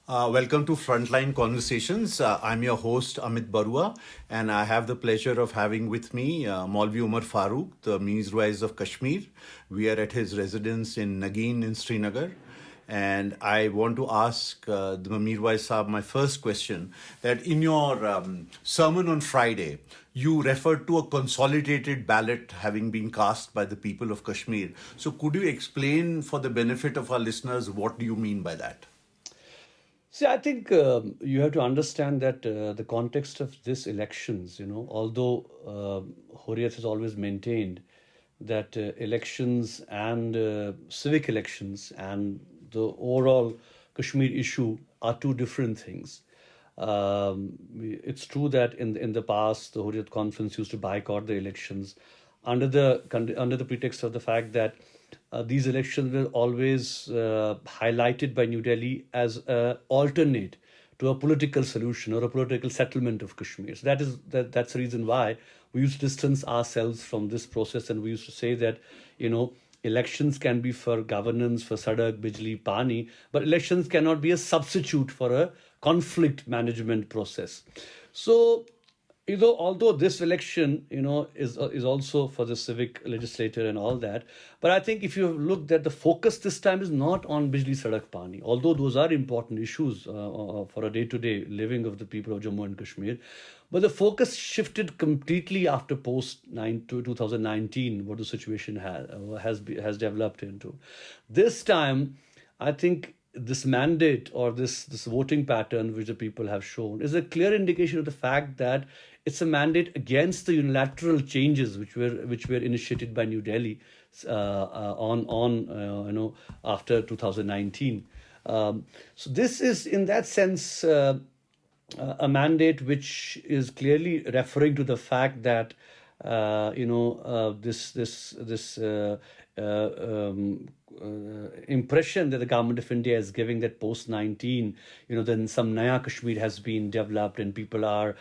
Welcome to Frontline Conversations. I'm your host, Amit Baruah, and I have the pleasure of having with me Mirwaiz Umar Farooq, the Mirwaiz of Kashmir. We are at his residence in Nigeen in Srinagar. And I want to ask the Mirwaiz Saab my first question, that in your sermon on Friday, you referred to a consolidated ballot having been cast by the people of Kashmir. So could you explain for the benefit of our listeners, what do you mean by that? See, I think you have to understand that the context of this elections, although Hurriyat has always maintained that elections and civic elections and the overall Kashmir issue are two different things. It's true that in the past, the Hurriyat conference used to boycott the elections under the pretext of the fact that these elections were always highlighted by New Delhi as an alternate to a political solution or a political settlement of Kashmir. So that's the reason why we used to distance ourselves from this process, and we used to say that, elections can be for governance, for sadak, bijli, pani, but elections cannot be a substitute for a conflict management process. So, although this election, is also for the civic legislature and all that, but I think if you look that the focus this time is not on bijli, sadak, pani, although those are important issues for a day-to-day living of the people of Jammu and Kashmir, but the focus shifted completely after post 2019, what the situation has developed into. This time, I think this mandate or this voting pattern which the people have shown is a clear indication of the fact that it's a mandate against the unilateral changes which were initiated by New Delhi after 2019. So this is, in that sense, a mandate which is clearly referring to the fact that impression that the government of India is giving, that post-19, then some Naya Kashmir has been developed and people are,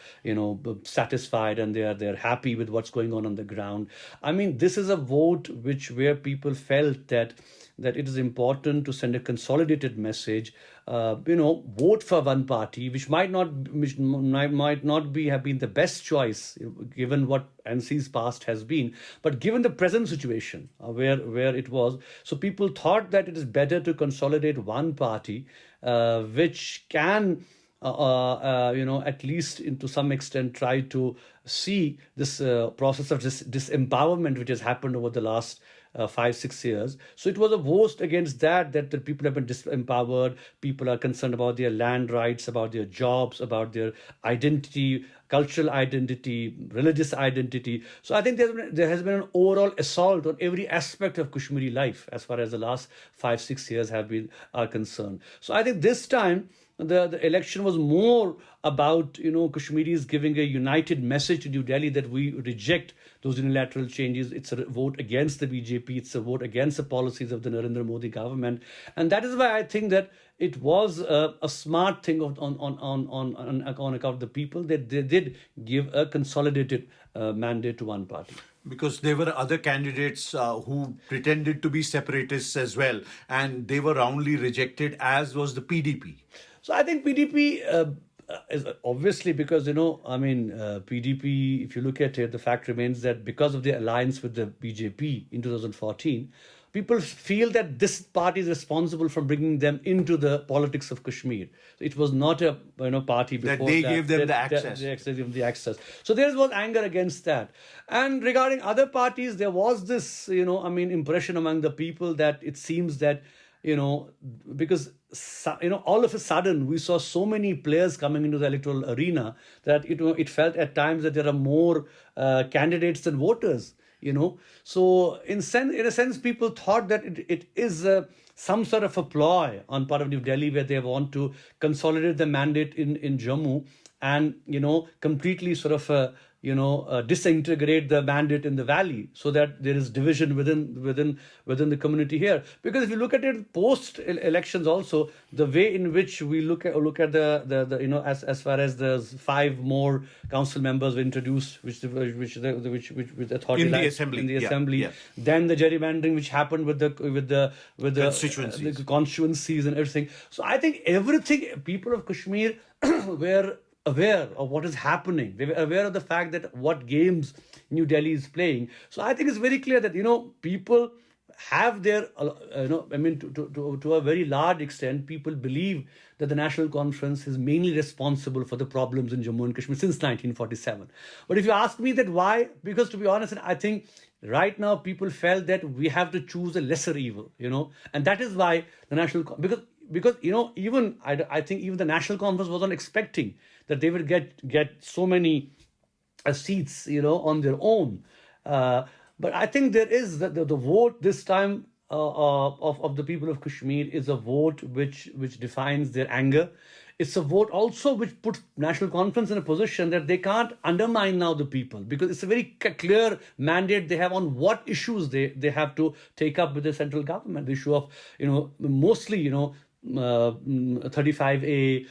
satisfied and they're happy with what's going on the ground. I mean, this is a vote where people felt that it is important to send a consolidated message, vote for one party, which might not have been the best choice given what NC's past has been, but given the present situation where it was, so people thought that it is better to consolidate one party, which can, at least to some extent try to see this process of disempowerment which has happened over the last 5-6 years. So it was a vote against that the people have been disempowered. People are concerned about their land rights, about their jobs, about their identity, cultural identity, religious identity. So I think there has been an overall assault on every aspect of Kashmiri life as far as the last 5-6 years are concerned. So I think this time the election was more about, Kashmiris giving a united message to New Delhi that we reject those unilateral changes. It's a vote against the BJP. It's a vote against the policies of the Narendra Modi government. And that is why I think that it was a smart thing on account of the people that they did give a consolidated mandate to one party. Because there were other candidates who pretended to be separatists as well, and they were roundly rejected, as was the PDP. So I think PDP is obviously because, PDP, if you look at it, the fact remains that because of the alliance with the BJP in 2014, people feel that this party is responsible for bringing them into the politics of Kashmir. It was not a party before that they gave them the access. They gave them the access. So there was anger against that. And regarding other parties, there was this, impression among the people that it seems that, because, all of a sudden we saw so many players coming into the electoral arena that, it felt at times that there are more candidates than voters. So in a sense, people thought that it is some sort of a ploy on part of New Delhi where they want to consolidate the mandate in Jammu and, completely sort of, disintegrate the mandate in the valley so that there is division within the community here. Because if you look at it post elections also, the way in which we look at the as far as the 5 more council members were introduced, which with authority in the assembly, then the gerrymandering which happened with the constituencies. The constituencies and everything. So I think everything, people of Kashmir were aware of what is happening. They were aware of the fact that what games New Delhi is playing. So I think it's very clear that people have their to a very large extent, people believe that the National Conference is mainly responsible for the problems in Jammu and Kashmir since 1947. But if you ask me that why, because to be honest, I think right now people felt that we have to choose a lesser evil, and that is why the because even I think even the National Conference wasn't expecting that they would get so many seats on their own. But I think there is the vote this time of the people of Kashmir is a vote which defines their anger. It's a vote also which puts National Conference in a position that they can't undermine now the people, because it's a very clear mandate they have on what issues they have to take up with the central government. The issue of mostly 35A,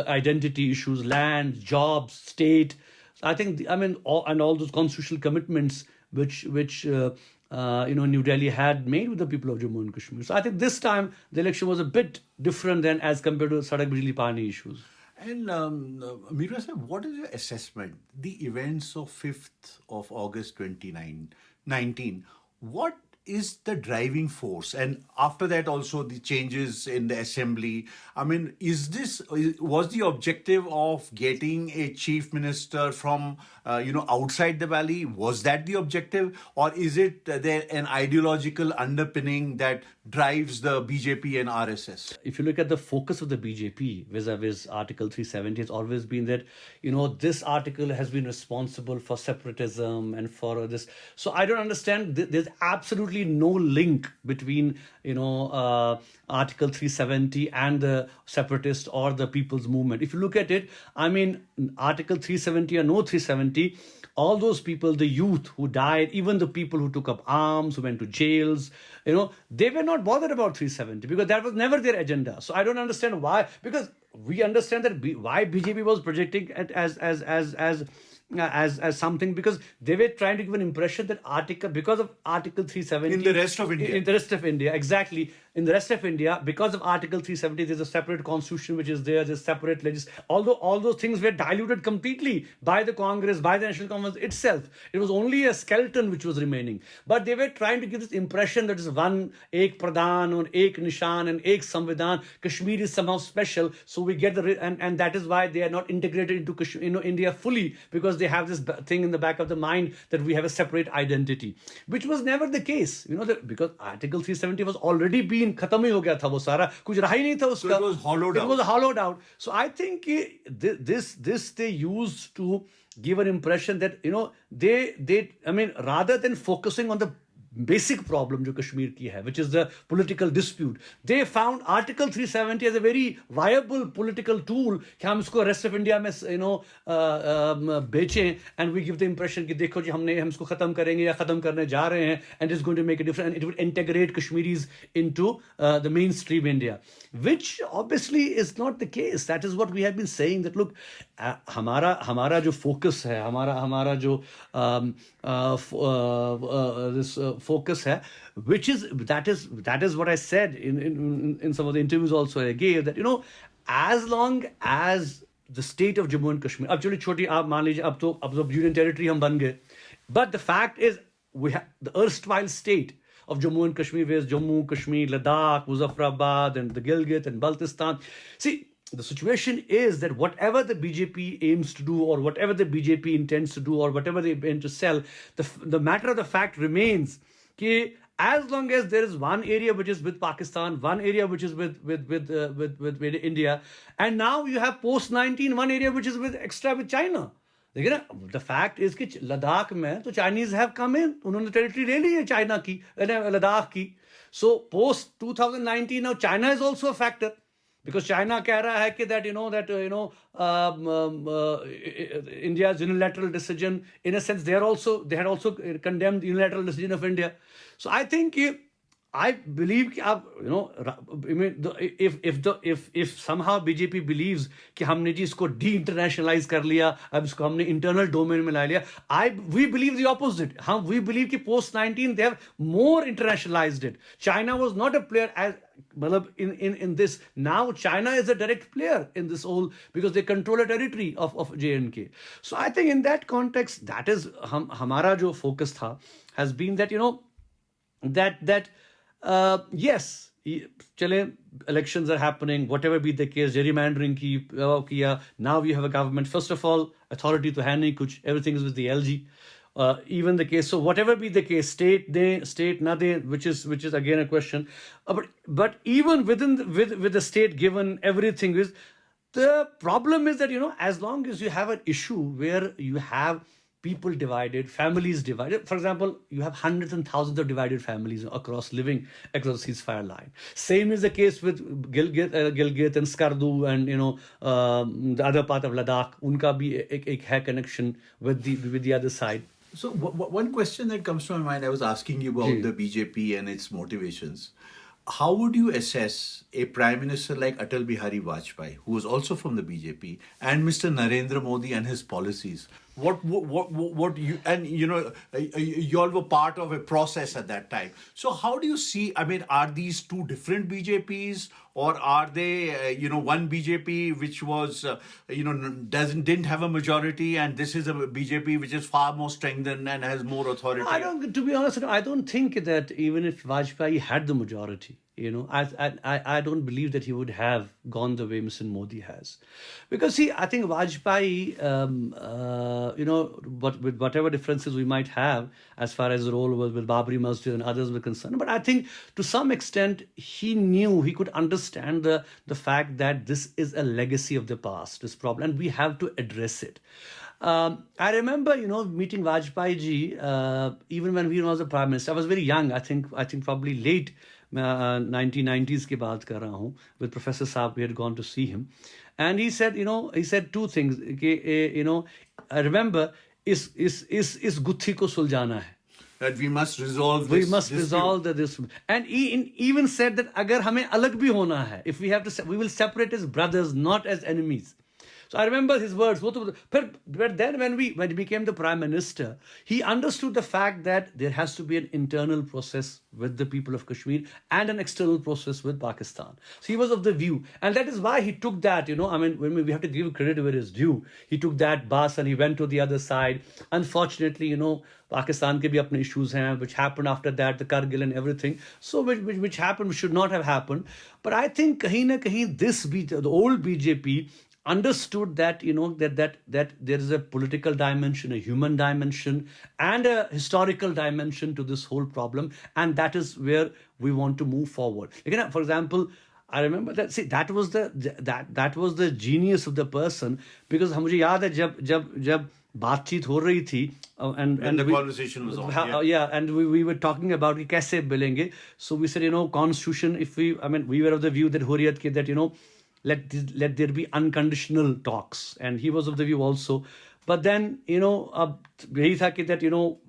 identity issues, land, jobs, state. I think all those constitutional commitments which New Delhi had made with the people of Jammu and Kashmir. So I think this time the election was a bit different than as compared to Sadak Bijli Pani issues. And Mirwaiz, what is your assessment? The events of 5th of August 2019, what is the driving force? And after that also the changes in the assembly. Was the objective of getting a chief minister from outside the valley? Was that the objective, or is it there an ideological underpinning that drives the BJP and RSS? If you look at the focus of the BJP vis-a-vis Article 370, it's always been that this article has been responsible for separatism and for this. So I don't understand. There's absolutely no link between Article 370 and the separatist or the people's movement. If you look at it, Article 370 or no 370, all those people, the youth who died, even the people who took up arms, who went to jails, they were not bothered about 370 because that was never their agenda. So I don't understand why, because we understand that why BJP was projecting it as something, because they were trying to give an impression that because of Article 370 in the rest of India, exactly, in the rest of India, because of Article 370, there's a separate constitution which is there's separate although all those things were diluted completely by the Congress, by the National Conference itself. It was only a skeleton which was remaining. But they were trying to give this impression that is one Ek Pradhan or Ek Nishan and Ek Samvidhan. Kashmir is somehow special, so we get and that is why they are not integrated into India fully, because they have this thing in the back of the mind that we have a separate identity, which was never the case. Because Article 370 was already been खत्म ही हो गया था वो सारा, कुछ रहा ही नहीं था उसका. It was hollowed out. So I think this they used to give an impression that rather than focusing on the basic problem जो कश्मीर की है, which is the political dispute, they found Article 370 as a very viable political tool कि हम इसको rest of India में बेचें, and we give the impression कि देखो जी हम इसको ख़त्म करेंगे या ख़त्म करने जा रहे हैं, and it's going to make a difference, and it would integrate Kashmiris into the mainstream India, which obviously is not the case. That is what we have been saying, that look, हमारा जो focus है, हमारा जो this focus hai, that is what I said in some of the interviews also I gave, that as long as the state of Jammu and Kashmir, अब चलिए छोटी आप मान लीजिए अब तो union territory हम बन गए, but the fact is we have the erstwhile state of Jammu and Kashmir, where Jammu, Kashmir, Ladakh, Muzaffarabad and the Gilgit and Baltistan. See, the situation is that whatever the BJP aims to do, or whatever the BJP intends to do, or whatever they intend to sell, the matter of the fact remains that as long as there is one area which is with Pakistan, one area which is with India, and now you have post-19 one area which is with China. देखिए ना, the fact is कि लद्दाख में तो Chinese have come in, उन्होंने territory ले ली है China की, लद्दाख की. So post 2019 now China is also a factor. Because China कह रहा है कि that India's unilateral decision, in a sense, they had also condemned unilateral decision of India. So I think I believe कि आप I mean if somehow BJP believes कि हमने जी इसको de-internationalize कर लिया, अब इसको हमने internal domain में ला लिया, we believe the opposite. We believe कि post 19 they have more internationalized it. China was not a player as in this. Now China is a direct player in this whole, because they control a territory of J&K. So I think in that context, that is हमारा जो focus था has been that yes, chale, elections are happening, whatever be the case, gerrymandering kiya, now we have a government. First of all, authority to hand nahi kuch, everything is with the LG. Even the case, so whatever be the case, state na de, which is again a question. But even with the state given, everything is, the problem is that as long as you have an issue where you have people divided, families divided. For example, you have hundreds and thousands of divided families living across the ceasefire line. Same is the case with Gilgit and Skardu and the other part of Ladakh. Unka bhi ek hai connection with the other side. So one question that comes to my mind, I was asking you about the BJP and its motivations. How would you assess a Prime Minister like Atal Bihari Vajpayee, who was also from the BJP, and Mr. Narendra Modi and his policies? What you, and you all were part of a process at that time. So how do you see, I mean, are these two different BJPs, or are they, one BJP which was, didn't have a majority, and this is a BJP which is far more strengthened and has more authority? To be honest, I don't think that even if Vajpayee had the majority, I don't believe that he would have gone the way Mr. Modi has. Because see, I think Vajpayee, with whatever differences we might have as far as the role was with Babri Masjid and others were concerned, but I think to some extent he could understand the fact that this is a legacy of the past, this problem, and we have to address it. I remember, meeting Vajpayee ji, even when he was the Prime Minister. I was very young, I think probably late 1990s की बात कर रहा हूँ. With Professor Saab, we had gone to see him, and he said two things. I remember is गुत्थी को सुलझाना है. That we must resolve this. We must resolve this. And he even said that अगर हमें अलग भी होना है, if we have to, we will separate as brothers, not as enemies. So I remember his words. But then when he became the Prime Minister, he understood the fact that there has to be an internal process with the people of Kashmir and an external process with Pakistan. So he was of the view. And that is why he took that, when we have to give credit where it's due. He took that bus and he went to the other side. Unfortunately, Pakistan ke bhi apne issues hain, which happened after that, the Kargil and everything. So which happened, which should not have happened. But I think kahin na kahin the old BJP understood that that there is a political dimension, a human dimension, and a historical dimension to this whole problem, and that is where we want to move forward. Again, for example, I remember that. See, that was the genius of the person, because मुझे याद है जब बातचीत हो रही थी, and the conversation was on. And we were talking about कि कैसे मिलेंगे. So we said, constitution. We were of the view that Hurriyat ke that let there be unconditional talks, and he was of the view also. But then yahi tha ki that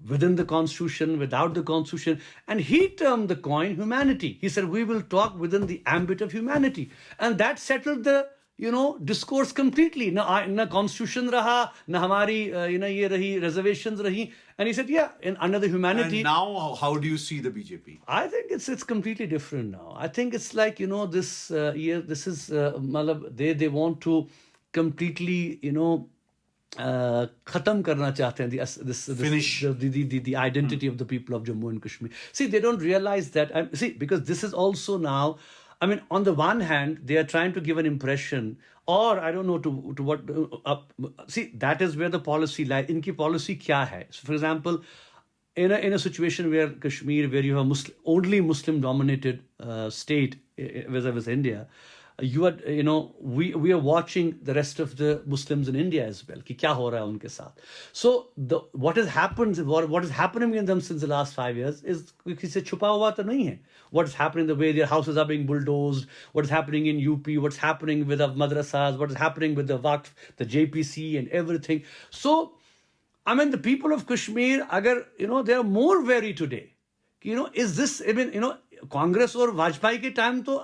within the constitution, without the constitution, and he termed the coin humanity. He said we will talk within the ambit of humanity, and that settled the discourse completely. Na constitution raha, na hamari ye rahi, reservations rahi. And he said, under the humanity. And now, how do you see the BJP? I think it's completely different now. I think it's like, this year, this is, they want to completely, khatam karna chahte hain the identity of the people of Jammu and Kashmir. See, they don't realize that. Because this is also now, on the one hand, they are trying to give an impression, or I don't know to what. That is where the policy lies. Inki policy kya hai? So, for example, in a situation where Kashmir, where you have only Muslim-dominated state vis-a-vis India, we are watching the rest of the Muslims in India as well. कि क्या हो रहा है उनके साथ. So what has happened, what is happening in them since the last 5 years is किसी से छुपा हुआ तो नहीं है. What is happening, the way their houses are being bulldozed, what is happening in UP, what's happening with the madrasas, what is happening with the Waqf, the JPC and everything. So, I mean, the people of Kashmir, agar, they are more wary today. Is this, Congress or Vajpayee ke time to,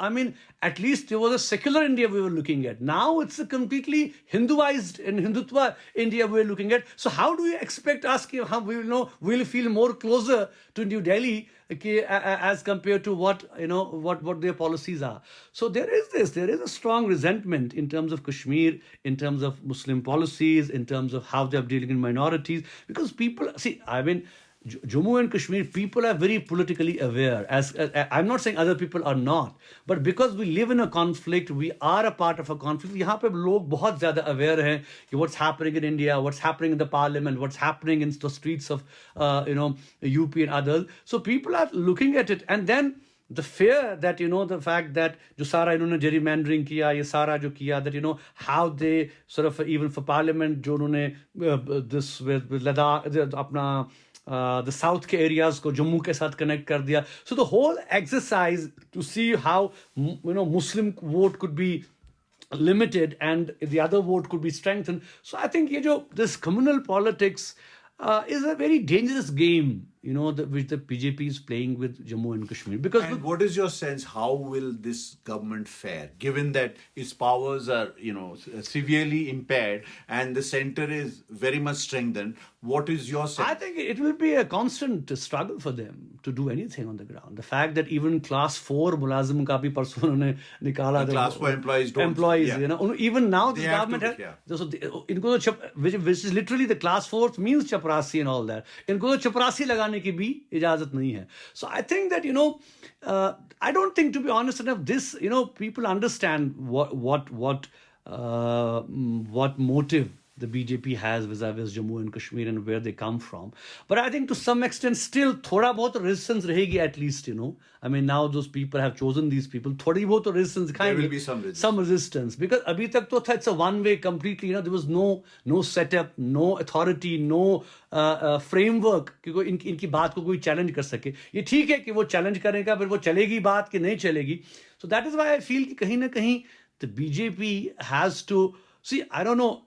at least there was a secular India we were looking at. Now it's a completely Hinduized and Hindutva India we're looking at. So how do you expect us, we'll feel more closer to New Delhi as compared to what their policies are. So there is a strong resentment in terms of Kashmir, in terms of Muslim policies, in terms of how they're dealing with minorities, because people, Jammu and Kashmir, people are very politically aware. As I'm not saying other people are not, but because we live in a conflict, we are a part of a conflict. यहाँ पे लोग बहुत ज़्यादा aware हैं कि what's happening in India, what's happening in the parliament, what's happening in the streets of UP and others. So people are looking at it, and then the fear that the fact that जो सारा इन्होंने gerrymandering किया, ये सारा जो किया, that how they sort of even for parliament जो उन्होंने this with Ladakh अपना the south ke areas ko Jammu ke sath connect kar diya. So the whole exercise to see how Muslim vote could be limited and the other vote could be strengthened. So I think this communal politics is a very dangerous game, which the BJP is playing with Jammu and Kashmir. And what is your sense? How will this government fare, given that its powers are, severely impaired and the center is very much strengthened? What is your sense? I think it will be a constant struggle for them to do anything on the ground. The fact that even class 4 mulazim ka bhi parson unhone nikala. The class 4 employees don't. Employees, even now the government has. Which is literally the class 4 means chaprasi and all that. Inko chaprasi lagane ki bhi ijazat nahi hai. So I think that, I don't think, to be honest enough, this, people understand what motive the BJP has vis-a-vis Jammu and Kashmir and where they come from. But I think to some extent still thoda bahut resistance rahegi at least, now those people have chosen these people. Thodi bahut resistance. There will be some resistance. Some resistance. Because abhi tak to tha, it's a one-way completely, there was no setup, no authority, no framework कि कोई इनकी बात को कोई challenge कर सके. ये ठीक है कि वो challenge करेगा, फिर वो चलेगी बात कि नहीं चलेगी. So that is why I feel कि कहीं ना कहीं the BJP has to. See, I don't know.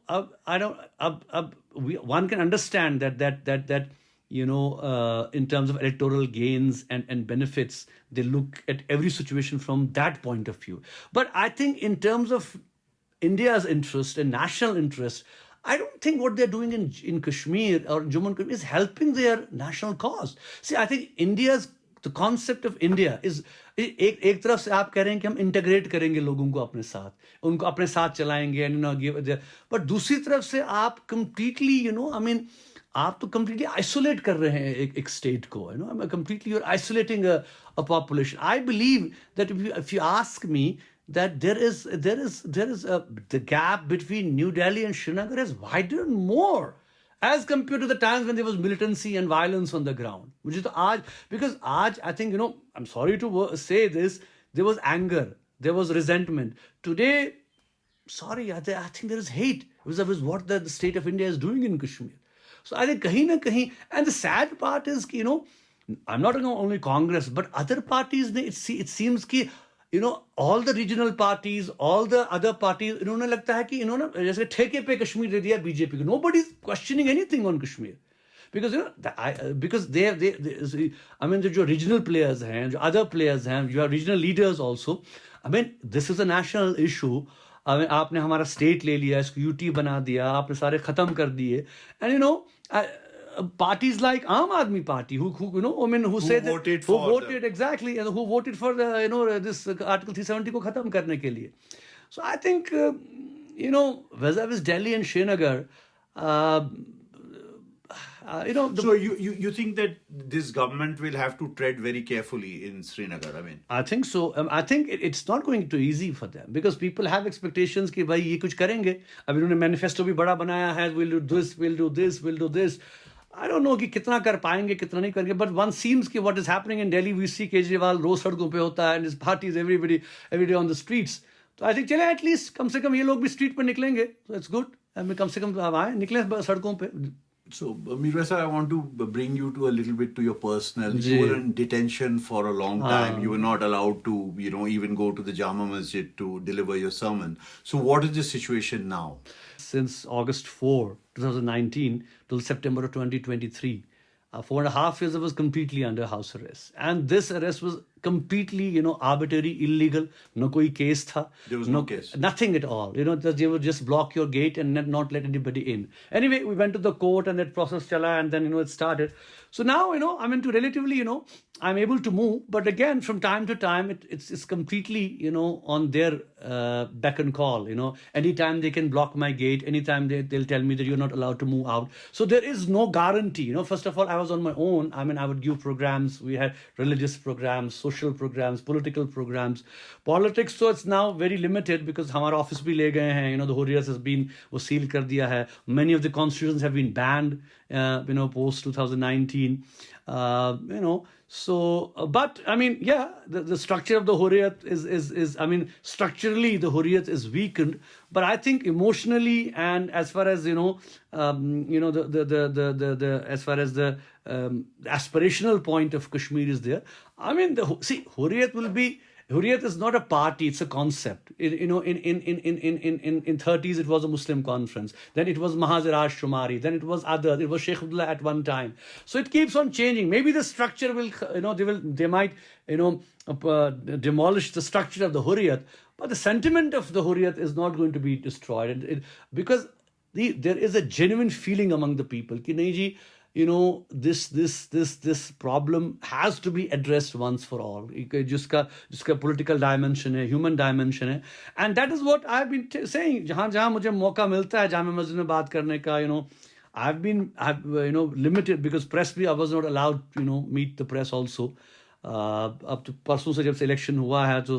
One can understand that in terms of electoral gains and benefits, they look at every situation from that point of view. But I think in terms of India's interest and national interest, I don't think what they're doing in Kashmir or Jammu and Kashmir is helping their national cause. See, I think the concept of India is एक तरफ से आप कह रहे हैं कि हम integrate करेंगे लोगों को अपने साथ, उनको अपने साथ चलाएंगे, but दूसरी तरफ से आप completely, आप तो completely isolate कर रहे हैं एक state को, completely you're isolating a population. I believe that if you ask me, that there is the gap between New Delhi and Srinagar has widened more as compared to the times when there was militancy and violence on the ground. Which is because I think, I'm sorry to say this, there was anger, there was resentment. Today, sorry, I think there is hate vis-a-vis what the state of India is doing in Kashmir. So I think kahin na kahin, and the sad part is, I'm not talking only Congress, but other parties, it seems कि all the regional parties, all the other parties, इन्होंने लगता है कि इन्होंने जैसे ठेके पे कश्मीर दे दिया बीजेपी को. Nobody is questioning anything on Kashmir, because because they the जो regional players हैं, जो other players हैं, you have regional leaders also. This is a national issue. आपने हमारा state ले लिया, इसको UT बना दिया, आपने सारे खत्म कर दिए, and parties like Aam Aadmi Party, who voted exactly, and who voted for the this Article 370 को खत्म करने के लिए. So I think vis-a-vis Delhi and Srinagar, So you think that this government will have to tread very carefully in Srinagar? I think so. I think it's not going to be easy for them, because people have expectations कि भाई ये कुछ करेंगे. अब इन्होंने manifesto भी बड़ा बनाया है. We'll do this, we'll do this, we'll do this. I don't know कि कितना कर पाएंगे, कितना नहीं करेंगे. But one seems कि what is happening in Delhi, we see Kejriwal रोज सड़कों पे होता है and his parties every day on the streets. तो आई थिंक चले एटलीस्ट कम से कम ये लोग भी स्ट्रीट पर निकलेंगे, तो इट्स गुड। कम से कम अब आए निकले सड़कों पे। So, Mirwaiz sir, I want to bring you to a little bit to your personal. You were in detention for a long time. You were not allowed to, even go to the Jama Masjid to deliver your sermon. So, what is the situation now? Since August 4, 2019 till September of 2023, 4.5 years I was completely under house arrest. And this arrest was completely, arbitrary, illegal. No koi case tha. There was no case. Nothing at all. They would just block your gate and not let anybody in. Anyway, we went to the court and that process chala, and then, it started. So now, I'm into relatively, I'm able to move. But again, from time to time, it's completely, on their beck and call. Anytime they can block my gate, anytime they'll tell me that you're not allowed to move out. So there is no guarantee. First of all, I was on my own. I would give programs. We had religious programs, social programs, political programs. Politics, so it's now very limited because our office bhi le gaye hain. The Hurriyat has been seal kar diya hai. Many of the constitutions have been banned, post 2019. So, but the structure of the Hurriyat is structurally the Hurriyat is weakened, but I think emotionally and as far as, as far as the aspirational point of Kashmir is there. Hurriyat is not a party, it's a concept. In 30s, it was a Muslim conference. Then it was Mahaziraj Shumari. Then it was others. It was Sheikh Abdullah at one time. So it keeps on changing. Maybe the structure will, they might, demolish the structure of the Hurriyat. But the sentiment of the Hurriyat is not going to be destroyed. Because there is a genuine feeling among the people. Ki nahi ji, this problem has to be addressed once for all. Jiska political dimension hai, human dimension hai. And that is what I've been saying. Jahan mujhe mauka milta hai Jama Masjid mein baat karne ka, I've limited because press I was not allowed to, meet the press also. अब तो परसों से जब से election हुआ है तो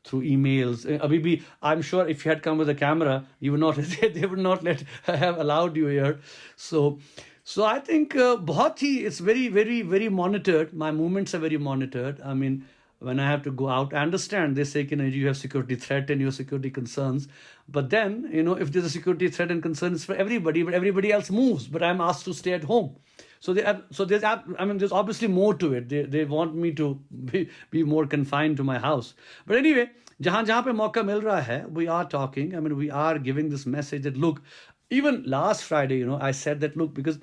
through emails अभी भी I'm sure if you had come with a camera you would not they would not have allowed you here. So I think it's very, very, very monitored. My movements are very monitored. When I have to go out, I understand they say you have security threat and your security concerns. But then, if there's a security threat and concern, it's for everybody, but everybody else moves. But I'm asked to stay at home. So there's obviously more to it. They want me to be more confined to my house. But anyway, jahan pe mauka mil raha hai, we are talking. We are giving this message that, look, even last Friday, I said that, look, because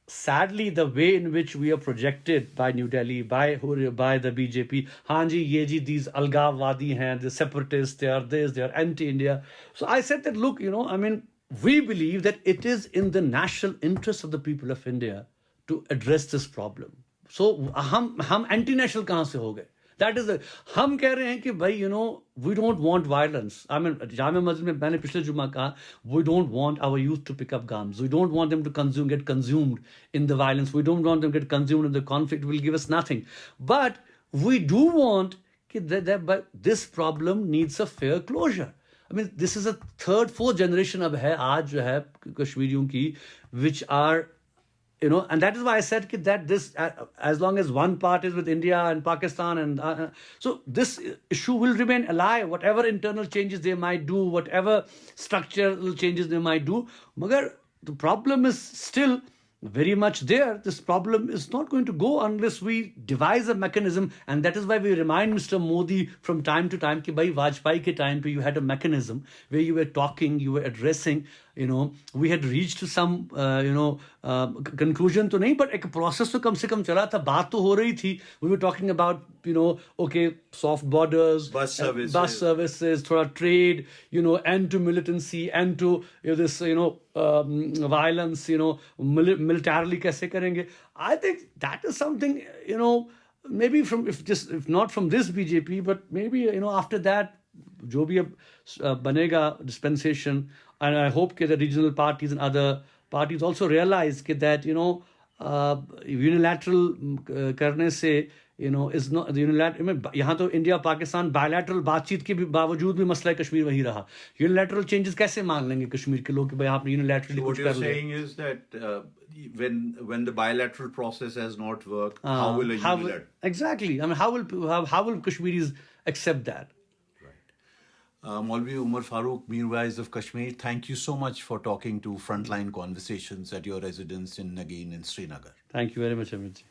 sadly, the way in which we are projected by New Delhi, by the BJP, Hanji, Yeji, these Algavwadi hain, the separatists, they are this, they are anti-India. So I said that, look, we believe that it is in the national interest of the people of India to address this problem. So, hum anti-national kahan se ho gaye? That is हम कह रहे हैं कि भाई we don't want violence. जामे मस्जिद में मैंने पिछले जुम्मा कहा we don't want our youth to pick up guns. We don't want them to get consumed in the violence. We don't want them to get consumed in the conflict. It will give us nothing. But we do want but this problem needs a fair closure. This is a third, fourth generation अब है आज जो है कश्मीरियों की which are and that is why I said that this, as long as one part is with India and Pakistan, and so this issue will remain alive, whatever internal changes they might do, whatever structural changes they might do. Magar, the problem is still very much there. This problem is not going to go unless we devise a mechanism, and that is why we remind Mr. Modi from time to time that by Vajpayee ke time pe you had a mechanism where you were talking, you were addressing, we had reached to some conclusion to nahi, but ek process to kam se kam chala tha, baat to ho rahi thi. We were talking about okay, soft borders, bus services, thoda trade, end to militancy, end to this violence, militarily kaise karenge. I think that is something maybe if not from this BJP, but maybe after that jo bhi banega dispensation, and I hope that the regional parties and other parties also realize that unilateral करने से is not the unilateral. यहाँ तो India Pakistan bilateral बातचीत के बावजूद भी मसला कश्मीर वही रहा. Unilateral changes कैसे मान लेंगे कश्मीर के लोग कि भाई आपने unilaterally कुछ कर लिया. What you're saying is that when the bilateral process has not worked, how will a unilateral? Exactly. How will Kashmiris accept that? Maulvi Umar Farooq, Mirwaiz of Kashmir, thank you so much for talking to Frontline Conversations at your residence in Nigeen in Srinagar. Thank you very much, Amit.